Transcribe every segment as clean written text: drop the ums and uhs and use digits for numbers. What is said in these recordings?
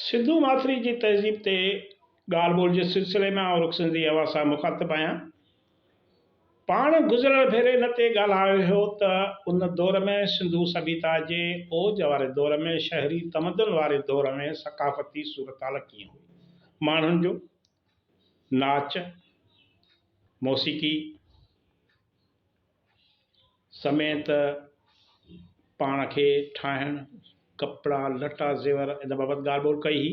सिंधु माथरी जी तहज़ीब ते ॻाल्हि ॿोल जे सिलसिले में और सिंधी आवाज़ सां मुखातिब आहियां। पाण गुज़िरियल भेरे हिन ते ॻाल्हायो हो त उन दौर में सिंधु सभ्यता जे ओज वारे दौर में शहरी तमदन वारे दौर में सक़ाफ़ती सूरत-हाल कीअं हुई। माण्हुनि जो नाच, मौसीक़ी समेत पाण खे ठाहिण, कपिड़ा लटा ज़ेवर इन बाबति ॻाल्हि ॿोल कई हुई।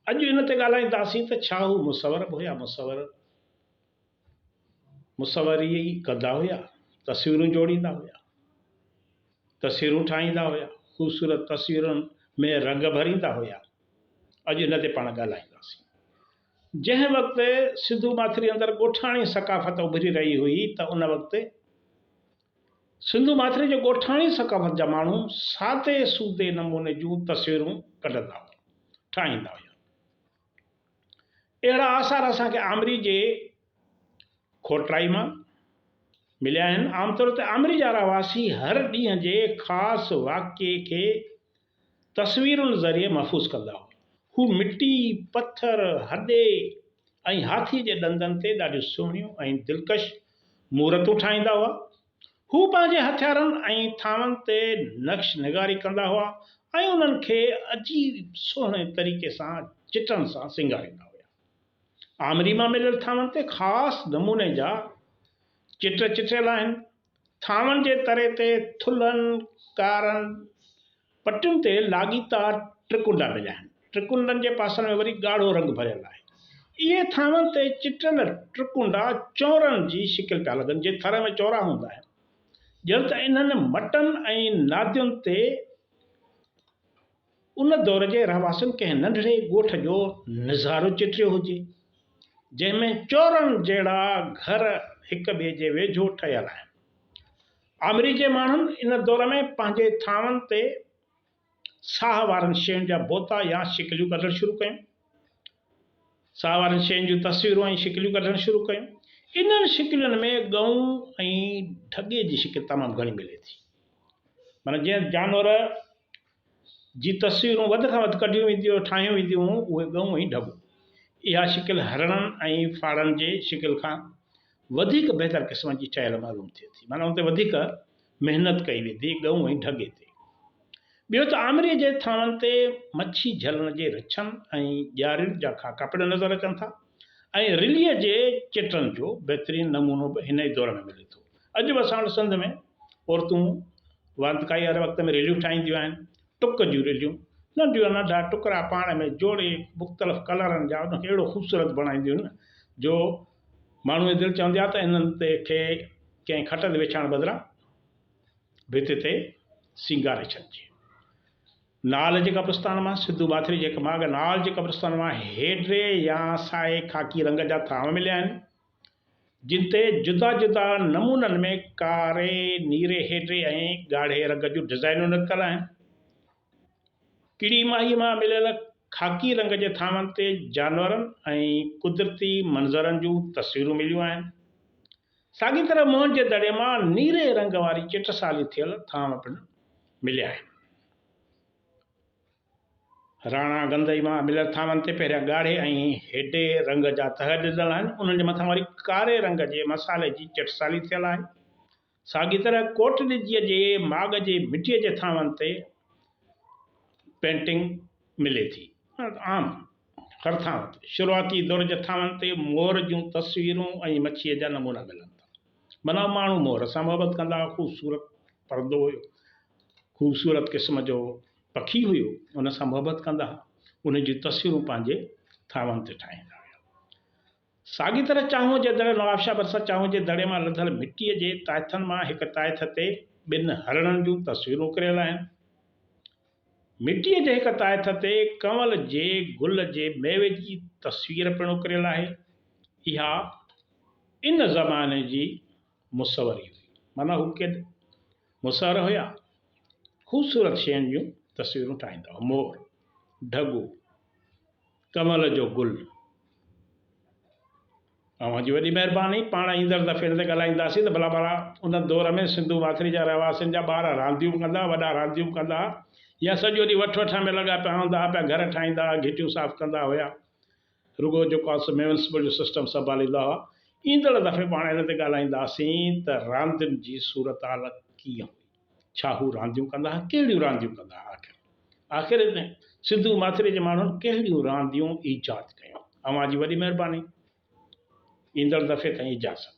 अॼु इन ते ॻाल्हाईंदासीं त छा हू मुसवर बि हुया। मुसवर इहे ई कंदा हुया, तस्वीरूं जोड़ींदा हुया, तस्वीरूं ठाहींदा हुया, ख़ूबसूरत तस्वीरुनि में रंग भरींदा हुया। अॼु इन ते पाण ॻाल्हाईंदासीं। जंहिं वक़्तु सिंधु माथरी अंदरि ॻोठाणी सक़ाफ़त उभरी रही हुई त उन वक़्तु सिंधु माथरी जे ॻोठाणी सक़ाफ़त जा माण्हू सादे सूदे नमूने जूं तस्वीरूं कढंदा हुआ, ठाहींदा हुया। अहिड़ा आसार असांखे आमरी जे खोटराई मां मिलिया आहिनि। आमतौर ते आमरी जा रहवासी हर ॾींहं जे ख़ासि वाक़िए खे तस्वीरुनि ज़रिए महफ़ूज़ कंदा हुआ। हू मिटी, पथर, हॾे ऐं हाथी जे ॾंदनि ते ॾाढियूं सुहिणियूं ऐं दिलकश मूर्तूं ठाहींदा हुआ। हू पंहिंजे हथियारनि ऐं थांवनि ते नक्श निगारी कंदा हुआ ऐं उन्हनि खे अजीब सुहिणे तरीक़े सां चिटनि सां सिंगारींदा हुआ। आमरी मां मिलियल थांवनि ते ख़ासि नमूने जा चिट चिटियल आहिनि। थांवनि जे तरे ते थुल्हनि, कारनि पटियुनि ते लाॻीता ट्रिकुंडा मिलिया आहिनि। ट्रिकुंडनि जे पासनि में वरी ॻाढ़ो रंग भरियल आहे। इहे थांवनि ते चिटियल ट्रिकुंडा चौरनि जी शिकिल पिया लॻनि, जे थर में चौरा हूंदा आहिनि। ॼण त इन्हनि मटनि ऐं नादियुनि ते उन दौर जे रहवासियुनि कंहिं नंढड़े ॻोठ जो नज़ारो चिटियो हुजे, जंहिंमें चौरनि जहिड़ा घर हिक ॿिए जे वेझो ठहियल आहिनि। आमरी जे माण्हुनि इन दौर में पंहिंजे थांवनि ते साह वारनि शयुनि जा बोता या शिकिलियूं कढणु शुरू कयूं। साह वारनि शयुनि जूं तस्वीरूं ऐं शिकिलियूं कढणु शुरू कयूं। इन्हनि शिकिलियुनि में ॻऊं ऐं ढगे जी शिकिल तमामु घणी मिले थी। माना जीअं जानवर जी तस्वीरूं वधि खां वधि कढियूं वेंदियूं, ठाहियूं वेंदियूं हुयूं, उहे ॻऊं ऐं ढगो। इहा शिकिल हरणनि ऐं फाड़नि जे शिकिल खां वधीक बहितर क़िस्म जी ठहियल मालूम थिए थी। माना उन ते वधीक महिनत कई वेंदी ॻऊं ऐं ढगे ते। ॿियो त आमरीअ जे थांवनि ते मच्छी झलण जे रछनि ऐं ॼारियुनि जा खाका पिण नज़र अचनि था ऐं रिलीअ जे चिटनि जो बहितरीनु नमूनो बि हिन ई दौर में मिले थो। अॼु बि असां वटि सिंध में औरतूं वांदकाई वारे वक़्त में रिलियूं ठाहींदियूं आहिनि, टुक जूं रिलियूं, नंढियूं नंढा टुकड़ा पाण में जोड़े मुख़्तलिफ़ कलरनि जा उनखे अहिड़ो ख़ूबसूरत बणाईंदियूं आहिनि जो माण्हू जी दिलि चवंदी आहे त इन्हनि ते खे कंहिं खट ते विछाइण बदिरां भित ते सिंगारे छॾिजे। नाल जे कब्रिस्तान मां सिंधु माथरी जे माॻ नाल जे कब्रिस्तान मां हेड्रे या साए खाकी रंग जा थांव मिलिया आहिनि, जिन ते जुदा जुदा नमूननि में कारे, नीरे हेड्रे ऐं ॻाढ़े रंग जूं डिज़ाइनूं निकितल आहिनि। कीड़ी माहीअ मां मिलियल खाकी रंग जे थांवनि ते जानवरनि ऐं कुदरती मंज़रनि जूं तस्वीरूं मिलियूं आहिनि। साॻी तरह मोहन जे दड़े मां नीरे रंग वारी चिटसाली थियल थांव पिण मिलिया आहिनि। राणा गंदई मां मिलियल थांवनि ते पहिरियां ॻाढ़े ऐं हेॾे रंग जा तह ॾिनल आहिनि, उन्हनि जे मथां वरी कारे रंग जे मसाले जी चिटसाली थियल आहे। साॻी तरह कोटड़ीजीअ जे माॻ जे मिटीअ जे थांवनि ते पेंटिंग मिले थी। आम हर थांव ते शुरूआती दौर जे थांवनि ते मोर जूं तस्वीरूं ऐं मच्छीअ जा नमूना मिलनि था। माना माण्हू मोर सां मोहबत कंदा हुआ। ख़ूबसूरत परदो हुयो, ख़ूबसूरत क़िस्म जो पखी हुयो, उन सां मोहबत कंदा हुआ, उन जी तस्वीरूं पंहिंजे थांवनि ते ठाहींदा हुआ। साॻी तरह चांहूअ जे दड़े नवाबशाह बरसात चांहूअ जे दड़े मां लधल मिटीअ जे ताइथनि मां हिकु ताइथ ते ॿिनि हरणनि जूं तस्वीरूं उकरियल आहिनि। मिटीअ जे हिकु ताइथ ते कंवल जे गुल जे मेवे जी तस्वीर पिणु उकरियल आहे। इहा इन ज़माने जी मुसवरी हुई। माना हू के मुसवर हुया, ख़ूबसूरत शयुनि जूं तस्वीरूं ठाहींदा हुआ। मोर, ढगो, कमल जो गुल। अवां जी वॾी महिरबानी। पाण ईंदड़ दफ़े ते ॻाल्हाईंदासीं त भला उन दौर में सिंधु माथरी जा रहवासियुनि जा ॿार रांदियूं कंदा, वॾा रांदियूं कंदा, या सॼो ॾींहुं वठ वठण में लॻा पिया हूंदा पिया, घर ठाहींदा, घिटियूं साफ़ु कंदा हुआ, रुगो जेको आहे म्यूनिसिपल जो सिस्टम संभालींदा हुआ। ईंदड़ दफ़े पाण हिन ते ॻाल्हाईंदासीं त रांदियुनि जी सूरत हाल कीअं हुई, छा हू रांदियूं कंदा हुआ, कहिड़ियूं रांदियूं कंदा हुआ, आख़िर हिन सिंधू माथिरे जे माण्हुनि कहिड़ियूं रांदियूं ईजाद कयूं। अव्हां जी वॾी महिरबानी। ईंदड़ दफ़े ताईं इजाज़त।